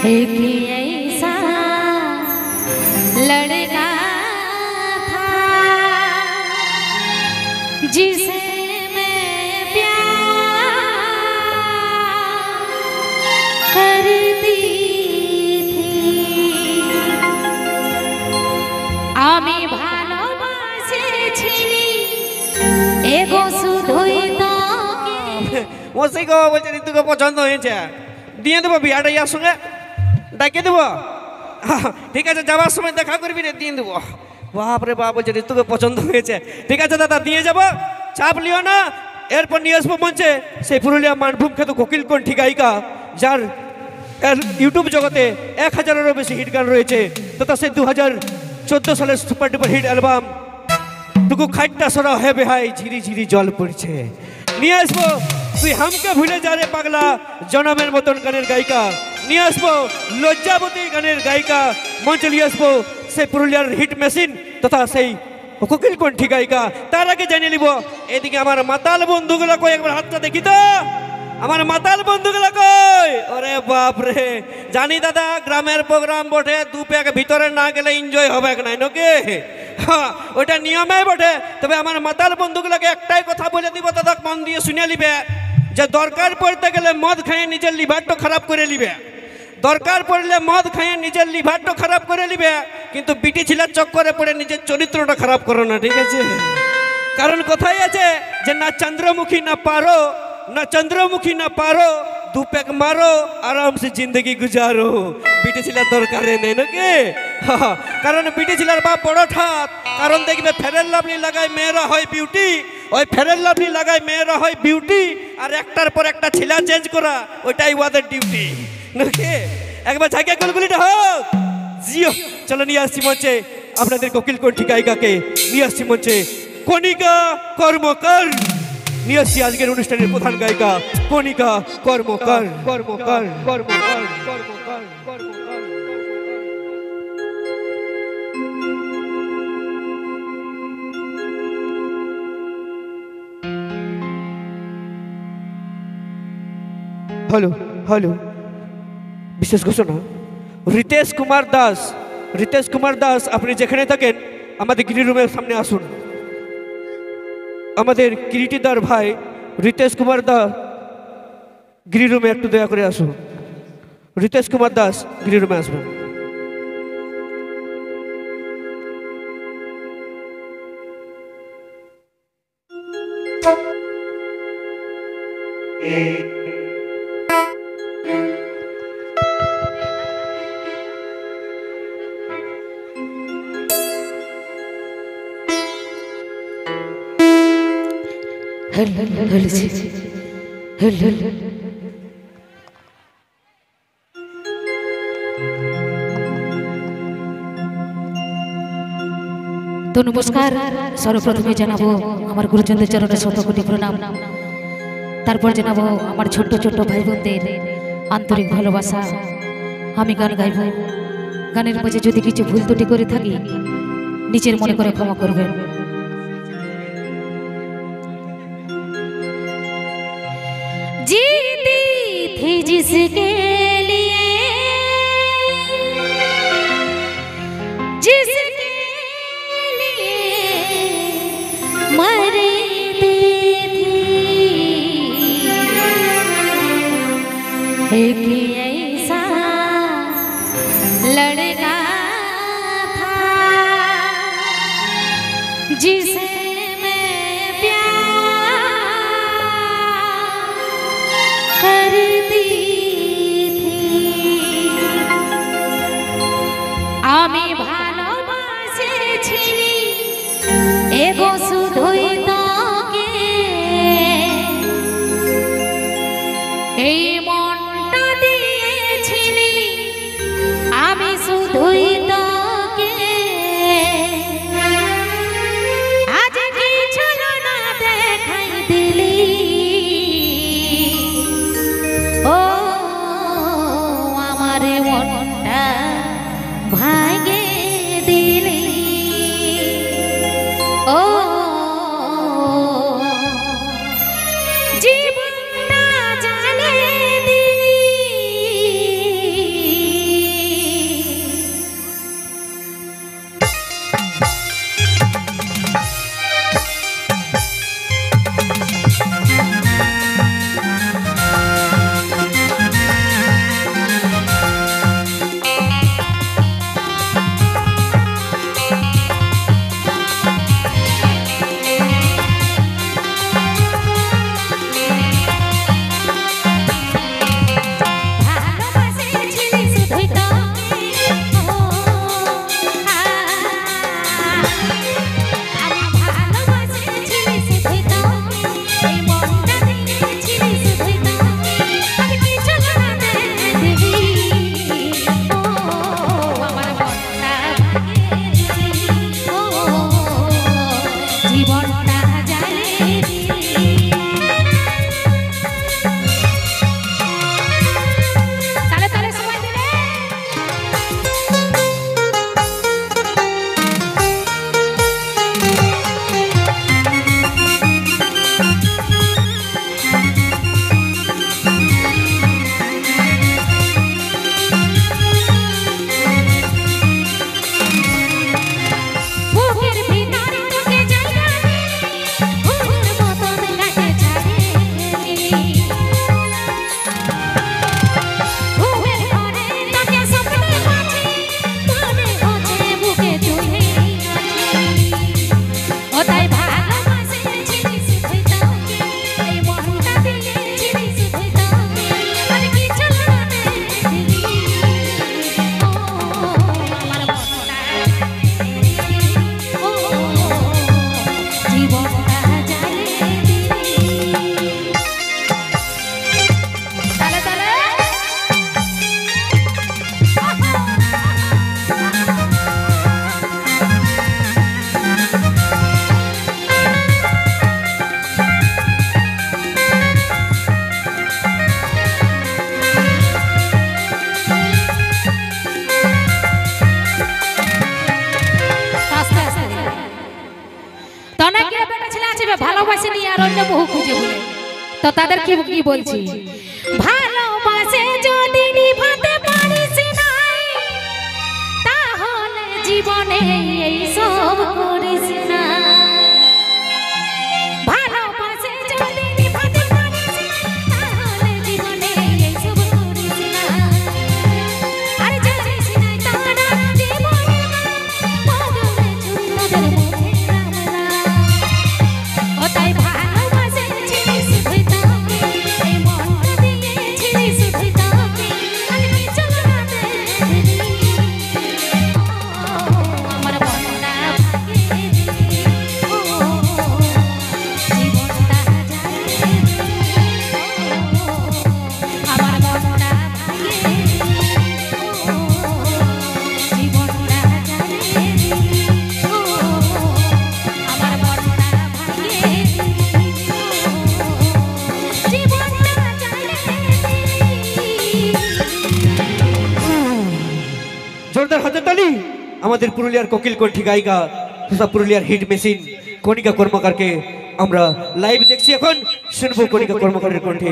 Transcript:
एक ऐसा लड़का था जिसे मैं प्यार करती थी आमी ভালোবাসেছিলি এগো শুধুই তোকে ওসি গো বলছে ঋতুকে পছন্দ হয়েছে দিয়ে দেবো বিয়াটা ইয়ার সঙ্গে ডাকিয়ে দেবো ঠিক আছে যাওয়ার সময় দেখা করবি রে দিয়ে দেবো বাপ রে বাপ বলছে ঋতুকে পছন্দ হয়েছে ঠিক আছে দাদা দিয়ে যাবো চাপ লিও না এরপর নিয়ে আসবো মঞ্চে সেই পুরুলিয়া মানভূম খ্যাত কোকিল কণ্ঠী গায়িকা যার ইউটিউব জগতে 1000-এরও বেশি হিট গান রয়েছে তথা সেই 2014 সালের সুপার ডুপার হিট অ্যালবাম টুকু খাইটটা সরা হে বেহাই ঝিরি ঝিরি জল পড়ছে নিয়ে আসবো তুই হামকে ভুলে যা রে পাগলা জনমের মতন গানের গায়িকা নিয়ে আসবো লজ্জাবতী গানের গায়িকা মঞ্চে নিয়ে আসবো সেই পুরুলিয়ার হিট মেশিন তথা সেই কোকিল কণ্ঠী গায়িকা তার আগে জানিয়ে নিব এদিকে আমার মাতাল বন্ধুগুলো কই একবার হাতটা দেখি তো আমার মাতাল বন্ধুগুলো কই ওরে বাপ রে জানি দাদা গ্রামের প্রোগ্রাম বটে দু প্যাক ভিতরে না গেলে এনজয় হবে না নাকি ওটা নিয়মে বটে তবে আমার মাতাল বন্ধুগুলোকে একটাই কথা বলে দিব দাদা মন দিয়ে শুনে নিবে যে দরকার পড়তে গেলে মদ খাইয়ে নিজের লিভারটা খারাপ করে নিবে দরকার পড়লে মদ খাইয়ে নিজের লিভারটা খারাপ করে নিবে কিন্তু বিটি ছিলার চক্করে পড়ে নিজের চরিত্রটা খারাপ করো না ঠিক আছে কারণ কথাই আছে যে না চন্দ্রমুখী না পারো ना चंद्रमुखी ना पारो दू पैक मारो आराम से जिंदगी गुजारो बीटी छिला दरकार नहीं नाকি कारण बीटी छिलार बाप बड़ ठात कारण देखबे फेयर लाभली लागाय मेয়েরা হয় বিউটি ওই फेयर लाभली লাগায় মেয়েরা হয় বিউটি আর একটার পর একটা ছিলা চেঞ্জ করা ওইটাই ওদের ডিউটি নাকি একবার ঝাঁকে গুলগুলিটা হোক জিও চলো নিয়ে আসছি মঞ্চে আপনাদের কোকিল কণ্ঠী গায়িকাকে নিয়ে আসছি মঞ্চে কণিকা কর্মকার নিয়ে আসছি আজকের অনুষ্ঠানের প্রধান গায়িকা কণিকা কর্মকার কর্মকার কর্মকার কর্মকার হ্যালো হ্যালো বিশেষ ঘোষণা রিতেশ কুমার দাস আপনি যেখানে থাকেন আমাদের গিরি রুমের সামনে আসুন আমাদের কিরিটিদার ভাই রিতেশ কুমার দাস গিরি রুমে একটু দয়া করে আসুন রিতেশ কুমার দাস গিরি রুমে আসবেন তো নমস্কার সর্বপ্রথমে জানাবো আমার গুরুজনদের চরণে শতকোটি প্রণাম তারপর জানাবো আমার ছোট্ট ছোট্ট ভাই বোনদের আন্তরিক ভালোবাসা আমি গান গাইব গানের মাঝে যদি কিছু ভুল ত্রুটি করে থাকি নিজের মনে করে ক্ষমা করবেন जीती थी जिसके लिए जिसके लिए मरती थी एक ऐसा लड़का था जिसे আমি ভালোবাসেছিলি এগো শুধুই তোকে এই মনটা দিয়েছিলি আমি শুধুই তোকে আজ কিছু না দেখাই দিলি ও আমার মনটা ভাগে দিলি ও জীবনটা জ্বালিয়ে দিলি ভালোবাসেনি আর অন্য বহু খুঁজে বলে তো তাদের কি কি বলছি ভালোবাসে যদি নিভাতে পারিস নাই তাহলে জীবনে এই সব করিস না ভালোবাসে যদি নিভাতে পারিস তাহলে জীবনে এই সব করিস না আর জানিস না তারা জীবনে পাগলে চুনদের মুখে রামরা ও তাই ভালোবাসে ছিলিস ভিতরে এই মনটা দিয়েছিলিস ভিতরে আর কিছু না দেরি আমার মনটা ভাঙে ও জীবনটা যায় আমার মনটা ভাঙে ও জীবনটা যায় ও আমার মনটা ভাঙে জীবনটা জোরদার হাততালি আমাদের পুরুলিয়ার কোকিল কণ্ঠী গায়িকা তথা পুরুলিয়ার হিট মেশিন কণিকা কর্মকারকে আমরা লাইভ দেখছি এখন শুনবো কণিকা কর্মকারের কণ্ঠে।